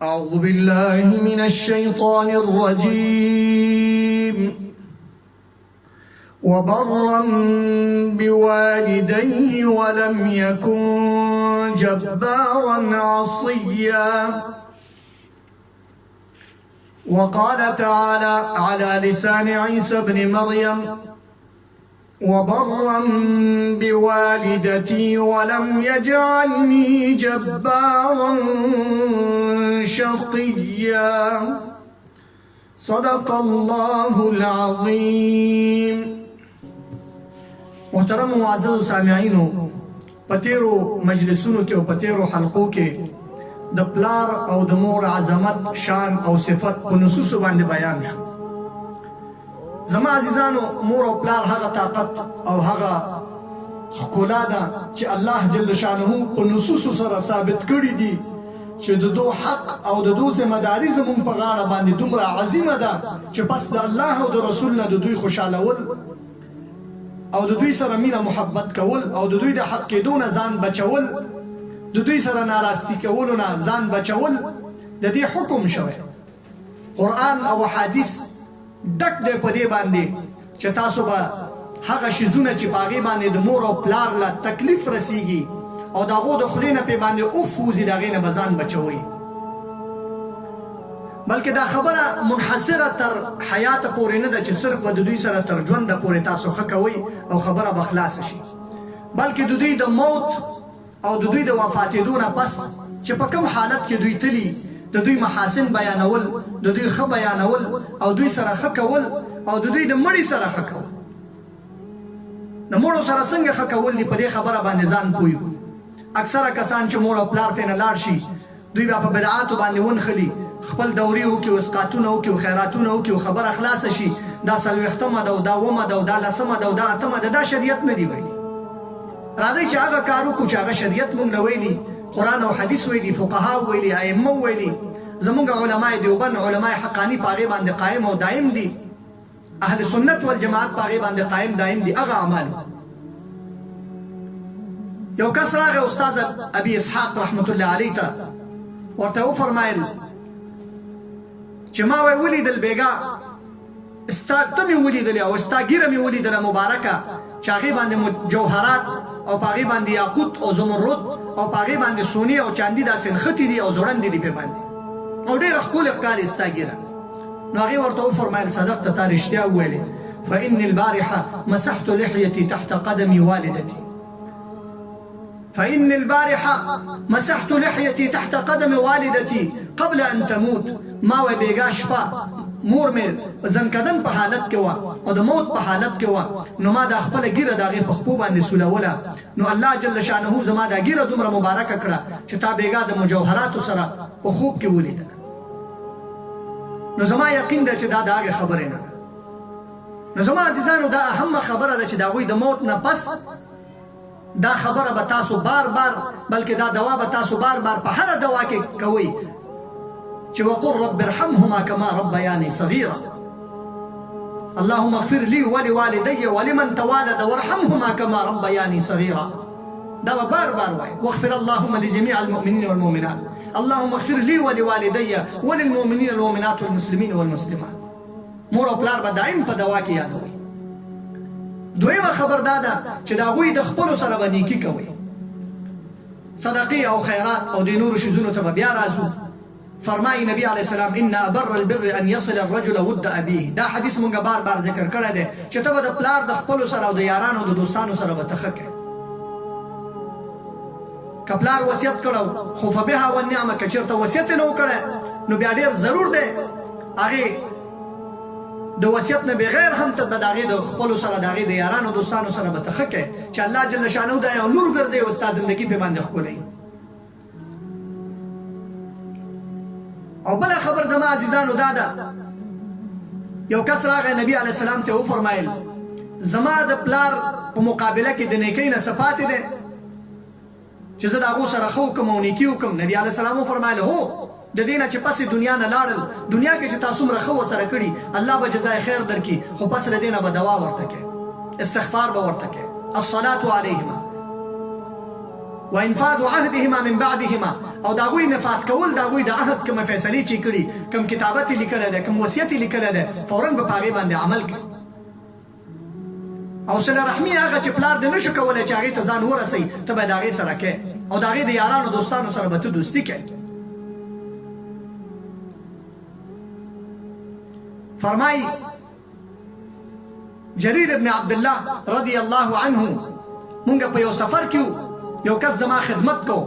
أعوذ بالله من الشيطان الرجيم وبرا بوالديه ولم يكن جبارا عصيا. وقال تعالى على لسان عيسى بن مريم وبرا بوالدتي ولم يجعلني جبارا شقيا. صدق الله العظيم. محترم معزز سامعینو، پتیرو مجلسونو کې او پتیرو حلقو کې د پلار او د مور عظمت، شان او صفت په نصوص باندې بیان شو. زما عزیزانو، مور او پلار هغه طاقت او هغه ښکلا ده چې الله جل شانه په نصوص سره ثابت کړي دي چې د دو حق او د دو ذمہداري زموږ په غاړه باندې دومره عظیمه ده چې پس د الله او د رسول نه د دوی خوشحالول او د دوی سره مینه محبت کول او د دوی د حق کېدو نه ځان بچول، د دوی سره ناراستی کولو نه ځان بچول د دې حکم شوی. قرآن او حدیث ډک دی په دې باندې چې تاسو به هغه شیزونه چې په هغې باندې د مور او پلار له تکلیف رسیږي او د هغو د خولې نه پې باندې اوف وځي، د هغې نه به ځان بچوئ. بلکې دا خبره منحصره تر حیاته پورې نه ده چې صرف به د دوی سره تر ژونده پورې تاسو ښه کوئ او خبره به خلاصه شي، بلکې د دوی د موت او د دوی د وفاتېدو نه پس چې په کوم حالت کې دوی تلي، د دوی محاسن بیانول، د دوی ښه بیانول او دوی سره ښه کول او د دوی د مړي سره ښه کول. د مړو سره څنګه ښه کول دي، په دې خبره باندې ځان پوه کړو. اکثره کسان چې مور او پلار ته نه لاړ شي، دوی به په بدعاتو باندې ونښلي، خپل دورې وکړي او اسقاطونه وکړي او خیراتونه وکړي او خبره خلاصه شي. دا 40مه ده او دا 9مه ده او دا 10مه ده او دا 8مه ده. دا شریعت نه دی ویلي. راځئ چې هغه کار وکړو چې هغه شریعت مونږ نه ویلي، قرآن او حدیث ویلي، فقها ویلي، ائمه ویلي، زمونږ علماء دیوبند، علماء حقانی په هغې باندې قایم او دایم دي، اهل سنت والجماعت په هغې باندې قایم دایم دي. هغه اعمال یو کس راغی استاد ابي اسحاق رحمت الله علیه ته، ورته وفرمایل چې ما ولیدل بیګا ته مې ولیدلې او ستا ږیره مې ولیدله مبارکه چې هغې باندې جوهرات او په هغې باندې یاقوت او زمرد او په هغې باندې سونې او چاندي داسې نښتي دي او ځوړندې دي پرې باندې او ډېره ښکلې ښکاري ستا ږیره. نو هغې ورته وفرمایل صدقت، تا رښتیا وویلې. فإني البارحة مسحت لحيتي تحت قدم والدتي. فإني البارحة مسحت لحيتي تحت قدم والدتي قبل أن تموت. ما وی بیګا شپه مور مې زنکدن په حالت کې وه او د موت په حالت کې وه، نو ما دا خپله ږیره د هغې په خپو باندې سولوله. نو الله جل شانه زما دا ږیره دومره مبارکه کړه چې تا بیګا د مجوهراتو سره په خوب کې ولیده. نو زما یقین ده چې دا د هغې خبرې نه ده. نو زما عزیزانو، دا اهمه خبره ده چې د هغوی د موت نه پس دا خبره به تاسو بار بار، بلکې دا دوا به تاسو بار بار په هره دوا کې کوئ چې وقل رب ارحمهما كما ربياني صغيرا. اللهم اغفر لي ولوالدي ولمن توالد وارحمهما كما ربياني صغيرا. دا بار بار وای. واغفر اللهم لجميع المؤمنين والمؤمنات. اللهم اغفر لي ولوالدي وللمؤمنين والمؤمنات والمسلمين والمسلمات. مور او پلار به دائم په دوا کې یادوي. دویمه خبر دا ده چې د هغوی د خپلو سره به نیکي کوئ، صدقې او خیرات او د نورو شیزونو ته به بیا راځو. فرمایي نبی علیه السلام ان ابر البر ان يصل الرجل ود ابيه. دا حدیث مونږ بار بار ذکر کړی دی چې ته به د پلار د خپلو سره او د یارانو او د دوستانو سره به ته ښه کوې. که پلار وصیت کړی خو فبها والنعمه، که چېرته وصیت یې نه و کړی نو بیا ډېر ضرور دی هغې د وصیت نه بغیر هم ته به د هغې د خپلو سره د هغې د یارانو او دوستانو سره به ته ښه کوې چې الله جل شانه دا یو نور ګرځوي او ستا زندګي پرې باندې ښکلوي. او بله خبر زما عزیزانو دا ده، یو کس راغی نبی علیه السلام ته وفرمایل زما د پلار په مقابله کې د نیکۍ نه څه پاتې دی چې زه د هغو سره ښه وکړم او نیکي وکړم. نبي علیه السلام وفرمایل هو، د دې نه چې پسې دنیا نه لاړل، دنیا کې چې تا څومره ښه ورسره کړي الله به جزای خیر درکړي، خو پس له دې نه به دوا ورته کوې، استغفار به ورته کوې، الصلاة علیهما. وانفاذ عهدهما من بعدهما او دا غوی نفاذ کول دا غوی د عهد کوم فیصله چې کړي کوم کتابت لیکل ده کوم وصیت لیکل ده فورا به پاغي باندې عمل کوي او صله رحمی هغه چې پلار دې نشو کولای چې هغه ته ځان ورسي ته به دا غي سره کې او دا غي د یارانو دوستانو سره به ته دوستی کوي فرمای جرير ابن عبد الله رضی الله عنه مونږ په یو سفر کې یو کس زما خدمت کو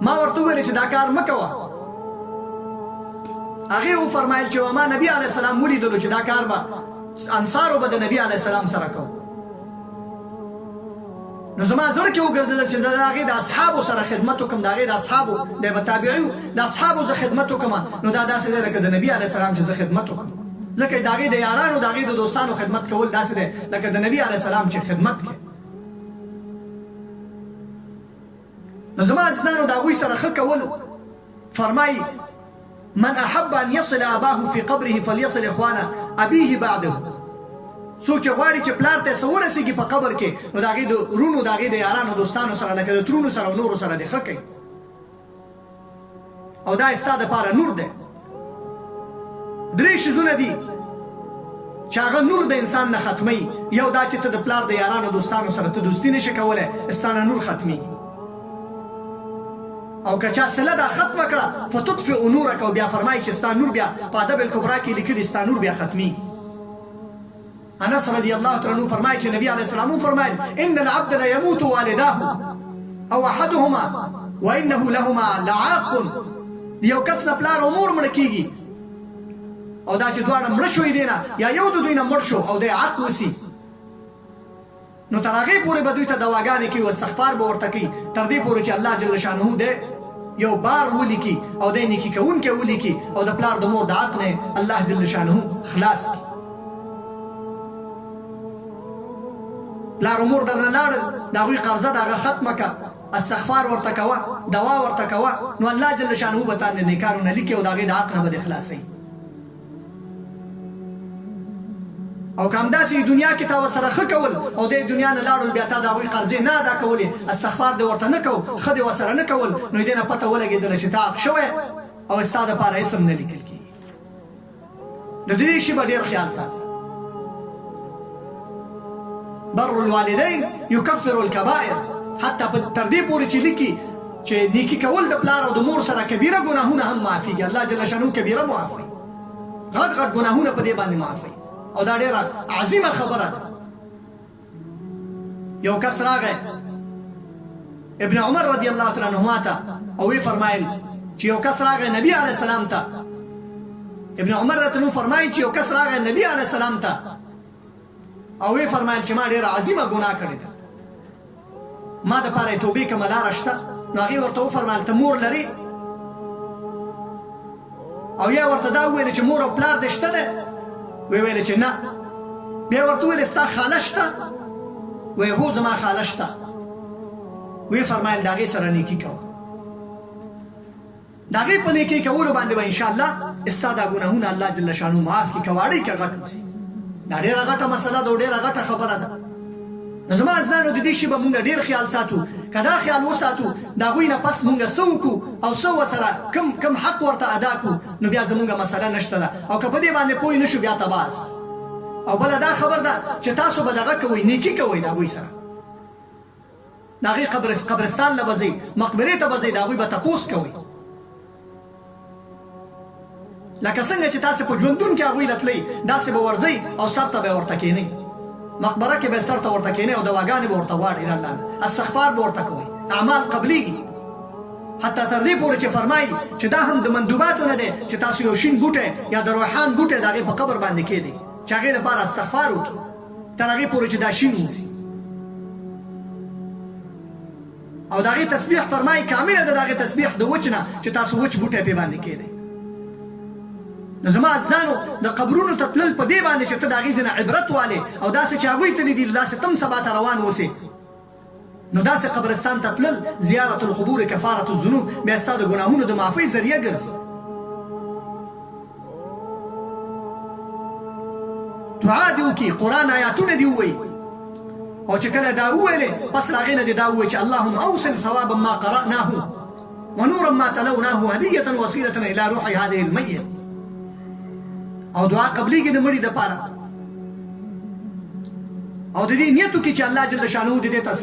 ما ورته ویل چې دا کار مکوه هغه و فرمایل چې ما نبی علی السلام ولیدلو چې دا کار به انصارو به د نبی علی السلام سره کو نو زما زړه کې وګرځېدل چې دا هغې د اصحابو سره خدمت وکړم د هغې د اصحابو د تابعیو د اصحابو زه خدمت وکړم نو دا داسې دی لکه د نبي علیه السلام چې زه خدمت وکړم ځکه د هغې د یارانو د هغې د دوستانو خدمت کول داسې دی لکه د نبي علیه السلام چې خدمت کوي نو زما عزیزانو د هغوی سره ښه کول فرمایي من احب ان يصل اباه في قبره فليصل اخوانه ابيه بعده څوک چې غواړي چې پلار ته څه ورسېږي په قبر کې نو د هغې د ورونو د هغې د یارانو دوستانو سره لکه د ترونو سره او نورو سره دې ښه کوي او دا ستا دپاره نور دی درې شیزونه دي چې هغه نور د انسان نه ختموي یو دا چې ته د پلار د یارانو دوستانو سره ته دوستي نشي کولی ستا نه نور ختمېږي او که چا صله دا ختمه کړه فتطفئ نورک او بیا فرمایي چې ستا نور بیا په ادب الکبرا کې لیکلي ستا نور بیا ختمېږي انس رضی الله تعالی عنہ فرمایي چې نبی علیه السلام فرمایل ان العبد لا يموت والداه او احدهما وانه لهما لعاق یو کس نه پلار او مور مړه کیږي او دا چې دواړه مړه شوي دي نه یا یو د دوی نه مړ شو او دی عاق وسي نو تر هغې پورې به دوی ته دواګانې کوي او استغفار به ورته کوي تر دې پورې چې الله جل شانه دی یو بار ولیکي او دی نیکي کوونکی ولیکي او د پلار د مور د حق نه الله جل شانه خلاص کړي پلار مور درنه لاړل د هغوی قرضه د هغه ختمه کړه استغفار ورته کوه دوا ورته کوه نو الله جل شانه به تا نه نیکانونه لیکي او د هغې د حق نه به دې خلاصوي او که همداسې دنیا کې تا ورسره ښه کول او د دنیا نه لاړل بیا تا د هغوی قرضې نه ادا کولې استغفار دې ورته نه کو ښه دې ورسره نه کول نو دې نه پته ولګېدله چې تا حق شوی او ستا دپاره اسم نه لیکل کېږي نو د دې شي به ډېر خیال ساتي بر الوالدین یکفر الکبائر حتی تر دې پورې چې لیکي چې نیکي کول د پلار او د مور سره کبیره ګناهونه هم معافېږي الله جل شانه کبیره معافوي غټ غټ ګناهونه په دې باندې معافوي او دا ډېره عظیمه خبره ده یو کس راغی ابن عمر رضی الله تعالی عنهما ته او وی فرمایل چې یو کس راغی نبی علیه السلام ته ابن عمر راته فرمایي چې یو کس راغی نبی علیه السلام ته او وی فرمایل چې ما ډېره عظیمه ګناه کړې ده ما دپاره یې توبې کومه لاره شته نو هغې ورته وفرمایل ته مور لرې او یا ورته دا وویلې چې مور او پلار دې شته دی وی ویلې چې نه بیا ورته وویلې ستا خاله شته وی هو زما خاله شته وی فرمایل د هغې سره نیکي کوه د هغې په نیکۍ کولو باندې به انشاءالله ستا دا ګناهونه الله جل شانو معاف کړي که واړی که غټ وسي دا ډېره غټه مسله ده او ډېره غټه خبره ده نو زما عزیزانو د دې شي به مونږ ډېر خیال ساتو که دا خیال وساتو د هغوی نه پس مونږ څه وکړو او څه ورسره کم حق ورته ادا کړو نو بیا زمونږ مسله نشته ده او که په دې باندې پوه نه شو بیا تباه او بله دا خبر ده چې تاسو به دغه کوئ نیکي کوئ د هغوی سره د هغې قبرستان له به ځئ مقبرې ته به ځئ د هغوی به تپوس کوئ لکه څنګه چې تاسې په ژوندون کې هغوی له تلئ داسې به ورځئ او سر ته به ورته کښېنئ مقبره کې به سر ته ورته کښېنئ او دواګانې به ورته غواړئ د الله نه استغفار به ورته کوئ اعمال قبلیږي حتی تر دې پورې چې فرمایي چې دا هم د مندوباتو نه دی چې تاسو یو شین بوټی یا د روحان بوټی د هغې په قبر باندې کښېږدئ چې هغې لپاره استغفار وکړي تر هغې پورې چې دا شین اوسي او د هغې تسبیح فرمایي کامله ده د هغې تسبیح د وچ نه چې تاسو وچ بوټی پې باندې کښېږدئ نو زما عزیزانو د قبرونو ته تلل په دې باندې چې ته د هغې ځینې عبرت والې او داسې چې هغوی تللي دي داسې تم سبا ته روان اوسې نو داسې قبرستان ته تلل زیارت القبور کفارة الذنوب بیا ستا د ګناهونو د معافۍ ذریعه ګرځي دعا دې وکړي قرآن آیاتونه دې ووایي او چې کله دا وویلې پس راغې نه دې دا وویل چې اللهم اوصل ثوابا ما قرأناه ونورا ما تلوناه هدية وسيلة إلى روح هذه الميت او دعا قبليږي د مړي دپاره او د دې نیت وکړي چې الله جل شانه دې ته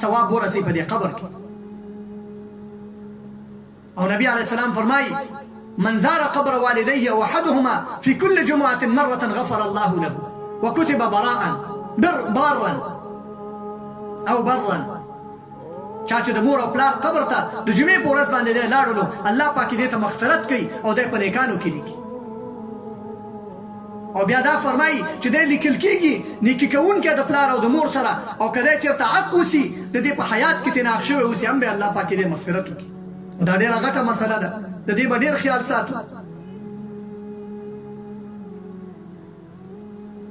ثواب ورسوي په دې قبر کې. او نبي عليه السلام فرمایي من زار قبر والديه او احدهما في كل جمعة مرة غفر الله له وكتب بارا او برا. چا چې د مور او پلار قبر ته د جمعې په ورځ باندې دی لاړلو الله پاک دې ته مغفرت کوي او دی په نیکانو کې لیکي. او بیا دا فرمایي چې دی لیکل کېږي نیکي کوونکی د پلار او د مور سره او که دی چېرته عق وسي د دې په حیات کې ترې ناق شوی وسي هم به الله پاک دې مغفرت وکړي. دا ډېره غټه مسله ده د دې به ډېر خیال ساتو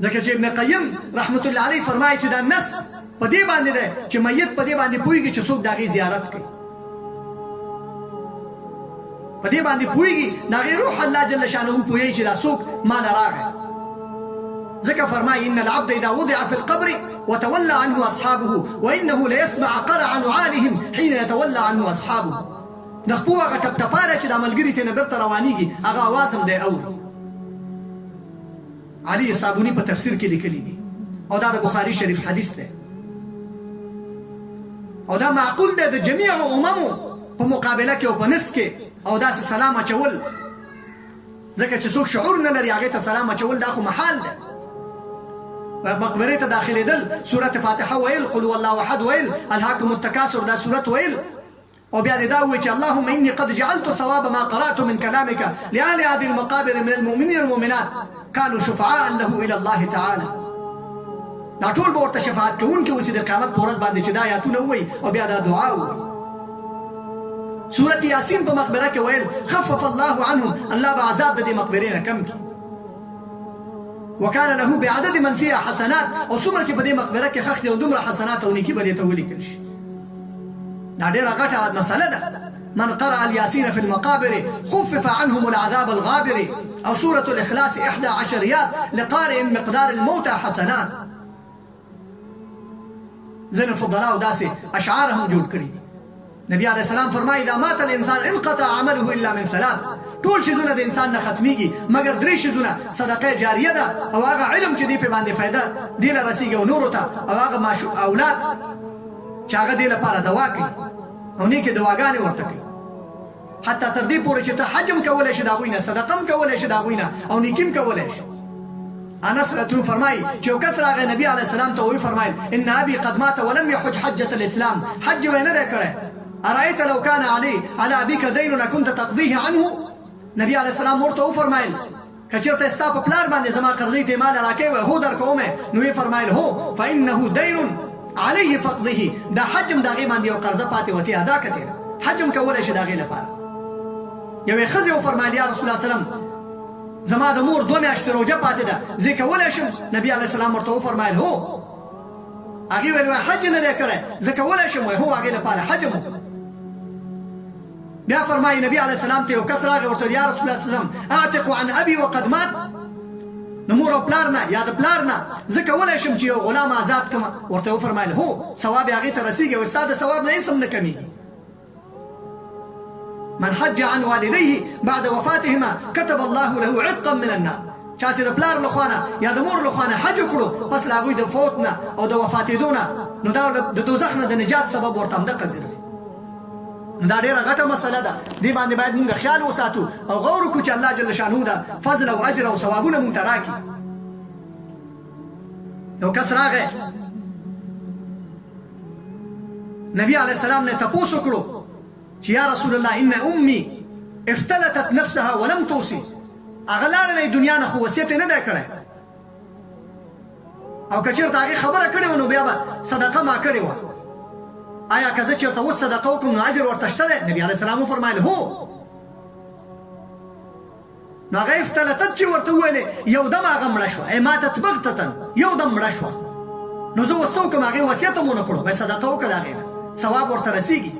ځکه چې ابن قیم رحمت الله علیه فرمایي چې دا نص په دې باندې ده چې میت په دې باندې پوهېږي چې څوک د هغې زیارت کوي په دې باندې پوهېږي د هغې روح الله جل شانه پوهېږي چې دا څوک ماله راغی. ځکه فرمایي ان العبد اذا وضع في القبر وتولى عنه اصحابه وانه ليسمع قرع نعالهم حين يتولى عنه اصحابه. د خپو هغه ټپټپاره چې د ملګري ترې نه بېرته روانېږي هغه اواز هم دی اوري. علي صابوني په تفسیر کې لیکلي دي او دا د بخاري شریف حدیث دی او دا معقول دی د جمیع اممو په مقابله کې او په نس کې او داسې سلام اچول ځکه چې څوک شعور نه لري هغې ته سلام اچول دا خو محال دی. مقبرې ته داخلېدل سورت فاتحه ویل قل هو الله احد ویل الهاکم التکاثر دا سورت ویل او بیا دې دا ووایي چې اللهم اني قد جعلت ثواب ما قرأت من كلامك لأهل هذه المقابر من المؤمنين والمؤمنات كانوا شفعاء له إلى الله تعالى. دا ټول به ورته شفاعت کوونکي اوسي د قیامت په ورځ باندې چې دا آیاتونه ووایي او بیا دا دعا ووایي. سورت یاسین په مقبره کې ویل خفف الله عنهم الله به عذاب د دې مقبرې نه کم کړي وكان له بعدد من فيها حسنات او څومره چې په دې مقبره کې خښ دي او دومره حسنات او نیکي به دې ته ولیکل شي. دا ډېره غټه مسله ده. من قرأ الياسين في المقابر خفف عنهم العذاب الغابر او سورة الإخلاص 11 آيات لقارئ مقدار الموتى حسنات. ځینې فضلاء داسې اشعار هم جوړ کړي. نبی علیه السلام فرمایي اذا مات الانسان انقطع عمله الا من ثلاث. ټول شیزونه د انسان نه ختمیږي مګر درې شیزونه صدقه جاریه ده او هغه علم چې دې په باندې فایده دې له رسیږي او نورو ته او هغه اولاد چې هغه دې لپاره دوا کوي او نیکې دواګانې ورته کوي حتی تر دې پورې چې ته حج هم کولی شي د هغوی نه صدقه هم کولی شي د هغوی نه او نیکي هم کولی شي. انس رسول فرمایي چې یو کس راغی نبي علیه السلام ته وویل فرمایل ان ابي قد مات ولم يحج حجة الاسلام. حج به نه دی کړی. ارايت لو كان على ابيك دين كنت تقضيه عنه. نبي عليه السلام ورته وفرمایل کچرته ستا په پلار باندې زما قرضې ته مال راکې وای هو درکومه نو یې فرمایل هو فانه دين عليه فقضه. دا حجم دغه باندې یو قرضه پاتې وتی ادا کړي حجم کولای شي دغه لپاره. یو خزي او فرمایل یا رسول الله سلام زما د مور 2 میاشتې روزه پاتې ده زه کولای شم. نبی عليه السلام ورته وفرمایل هو. هغه ویل حج نه دی کړی زه کولای شم هو هغه لپاره حجم. بیا فرمایي نبی علیه السلام ته یو کس راغی ورته یا رسول الله سلام اعتق عن ابي وقد مات. نو مور او پلار نه یا د پلار نه زه کولی شم چې یو غلام آزاد کړم. ورته وفرمایل هو ثواب هغې ته رسیږي او ستا د ثواب نه هېڅ هم نه کمیږي. من حج عن والديه بعد وفاتهما كتب الله له عتقا من النار. چا چې د پلار له خوا نه یا د مور له خوا نه حج وکړو پس له هغوی د فوت نه او د وفاتېدو نه نو دا د دوزخ نه د نجات سبب ورته همدغه ګرځي. دا ډېره غټه مسله ده. دې باندې باید موږ خیال وساتو او غور وکړو چې الله جل شانه ده فضل او اجر او ثوابونه موږ ته راکړي. یو کس راغی نبي عليه السلام نه تپوس وکړو چې یا رسول الله ان امي افتلتت نفسها ولم توصي. هغه لاړله دنیا نه خو وصیت نه دی کړی او که چېرته هغې خبره کړې وه نو بیا به صدقه ما کړې وه. آیا که زه چېرته اوس صدقه وکړم نو اجر ورته شته دی؟ نبي علیه السلام وفرمایل هو. نو هغه افتلتت چې ورته وویلې یو دم هغه مړه شوه ای ماتت بغتتن یو دم مړه شوه. نو زه اوس څه وکړم هغې وصیت هم ونه کړو باید صدقه وکړه د هغې نه ثواب ورته رسیږي.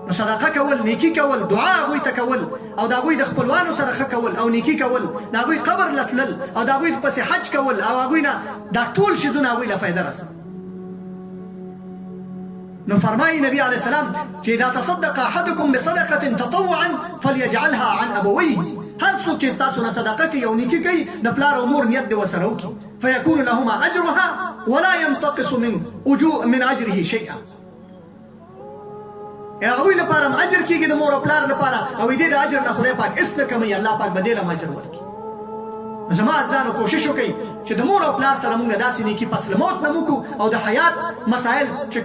نو صدقه کول، نیکی کول، دعا هغوی ته کول او د هغوی د خپلوانو سره ښه کول او نیکی کول، د هغوی قبر له تلل او د هغوی پسې حج کول او هغوی نه دا ټول شیزونه هغوی له فایده رسوي. نو فرمایي نبی علیه السلام چې اذا تصدق احدکم بصدقه تطوعا فليجعلها عن ابويه، هر څوک چې تاسو نه صدقه کوي او نیکي کوي د پلار او مور نیت دې ورسره وکړي، فیکون لهما اجرها ولا ينتقص من اجره شیئا. هغوی لپاره هم اجر کېږي د مور او پلار لپاره، او دې د اجر نه خدای پاک هېڅ نه کموي، الله پاک به دې له اجر ورکړي. نو زما عزیزانو کوشش وکړئ چې د مور او پلار سره مونږ داسې نیکي پس له موت نه وکړو او د حیات مسایل چې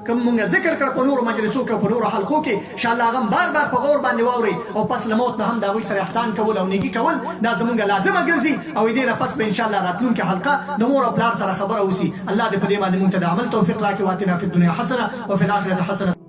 کوم مونږ ذکر کړ په نورو مجلسو کې او په نورو حلقو کې انشاءالله هغه هم بار بار په غور باندې واورئ او پس له موت نه هم د هغوی سره احسان کول او نیکي کول دا زمونږ لازمه ګرځي، او دې نه پس به انشاءالله راتلونکې حلقه د مور او پلار سره خبره وسي. الله دې په دې باندې مونږ ته د عمل توفیق راکړي. واتنا فی الدنیا حسنه وفي الاخرة حسنه